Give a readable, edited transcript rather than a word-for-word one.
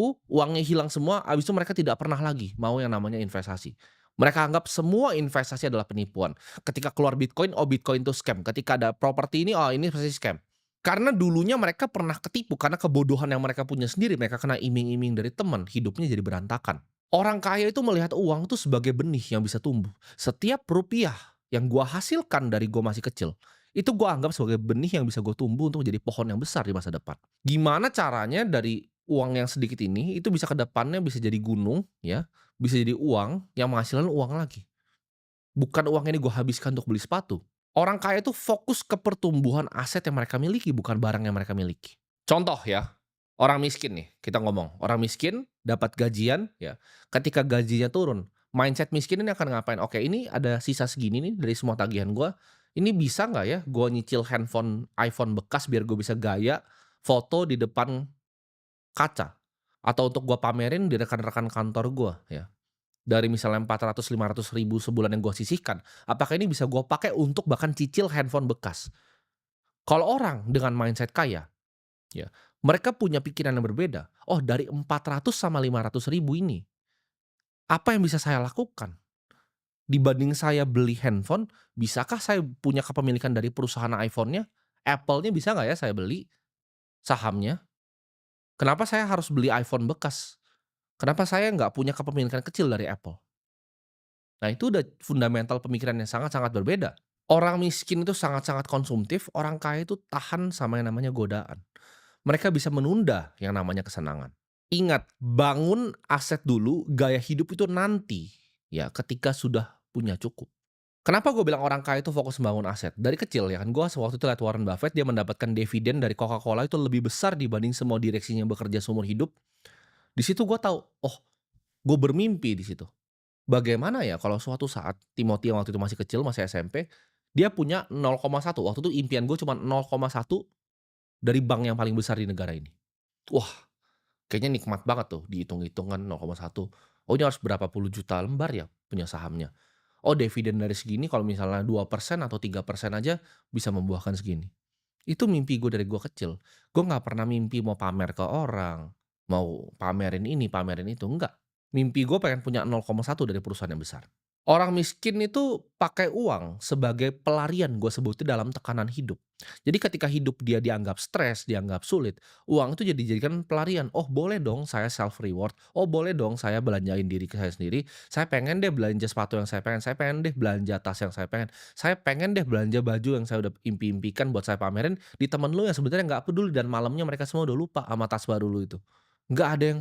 ketipu, uangnya hilang semua, habis itu mereka tidak pernah lagi mau yang namanya investasi. Mereka anggap semua investasi adalah penipuan. Ketika keluar Bitcoin, oh Bitcoin itu scam. Ketika ada properti ini, oh ini pasti scam. Karena dulunya mereka pernah ketipu, karena kebodohan yang mereka punya sendiri, mereka kena iming-iming dari teman, hidupnya jadi berantakan. Orang kaya itu melihat uang itu sebagai benih yang bisa tumbuh. Setiap rupiah yang gua hasilkan dari gua masih kecil, itu gua anggap sebagai benih yang bisa gua tumbuh untuk jadi pohon yang besar di masa depan. Gimana caranya dari uang yang sedikit ini, itu bisa ke depannya bisa jadi gunung ya, bisa jadi uang yang menghasilkan uang lagi. Bukan uang ini gue habiskan untuk beli sepatu. Orang kaya itu fokus ke pertumbuhan aset yang mereka miliki, bukan barang yang mereka miliki. Contoh ya, orang miskin nih, kita ngomong. Orang miskin dapat gajian ya, ketika gajinya turun, mindset miskin ini akan ngapain, "Oke, ini ada sisa segini nih dari semua tagihan gua, ini bisa nggak ya gue nyicil handphone iPhone bekas biar gue bisa gaya foto di depan kaca, atau untuk gua pamerin di rekan-rekan kantor gua ya." Dari misalnya 400.000, 500.000 sebulan yang gue sisihkan, apakah ini bisa gue pakai untuk bahkan cicil handphone bekas? Kalau orang dengan mindset kaya, ya, mereka punya pikiran yang berbeda. Oh, dari 400 sama 500.000 ini, apa yang bisa saya lakukan? Dibanding saya beli handphone, bisakah saya punya kepemilikan dari perusahaan iPhone-nya? Apple-nya bisa nggak ya saya beli sahamnya? Kenapa saya harus beli iPhone bekas? Kenapa saya nggak punya kepemilikan kecil dari Apple? Nah, itu udah fundamental pemikiran yang sangat-sangat berbeda. Orang miskin itu sangat-sangat konsumtif, orang kaya itu tahan sama yang namanya godaan. Mereka bisa menunda yang namanya kesenangan. Ingat, bangun aset dulu, gaya hidup itu nanti, ya ketika sudah punya cukup. Kenapa gue bilang orang kaya itu fokus membangun aset? Dari kecil ya kan, gue waktu itu lihat Warren Buffett, dia mendapatkan dividen dari Coca-Cola itu lebih besar dibanding semua direksinya bekerja seumur hidup. Di situ gue tahu, oh, gue bermimpi di situ. Bagaimana ya kalau suatu saat Timothy yang waktu itu masih kecil, masih SMP, dia punya 0,1, waktu itu impian gue cuma 0,1 dari bank yang paling besar di negara ini. Wah, kayaknya nikmat banget tuh dihitung-hitung kan 0,1. Oh, ini harus berapa puluh juta lembar ya punya sahamnya. Oh, dividen dari segini kalau misalnya 2% atau 3% aja bisa membuahkan segini. Itu mimpi gue dari gue kecil. Gue nggak pernah mimpi mau pamer ke orang, mau pamerin ini, pamerin itu, enggak. Mimpi gue pengen punya 0,1 dari perusahaan yang besar. Orang miskin itu pakai uang sebagai pelarian, gue sebutnya dalam tekanan hidup. Jadi ketika hidup dia dianggap stres, dianggap sulit, uang itu jadi dijadikan pelarian. Oh boleh dong saya self reward, oh boleh dong saya belanjain diri ke saya sendiri, saya pengen deh belanja sepatu yang saya pengen deh belanja tas yang saya pengen deh belanja baju yang saya udah impi-impikan buat saya pamerin di temen lu yang sebenarnya nggak peduli dan malamnya mereka semua udah lupa sama tas baru lu itu. Nggak ada yang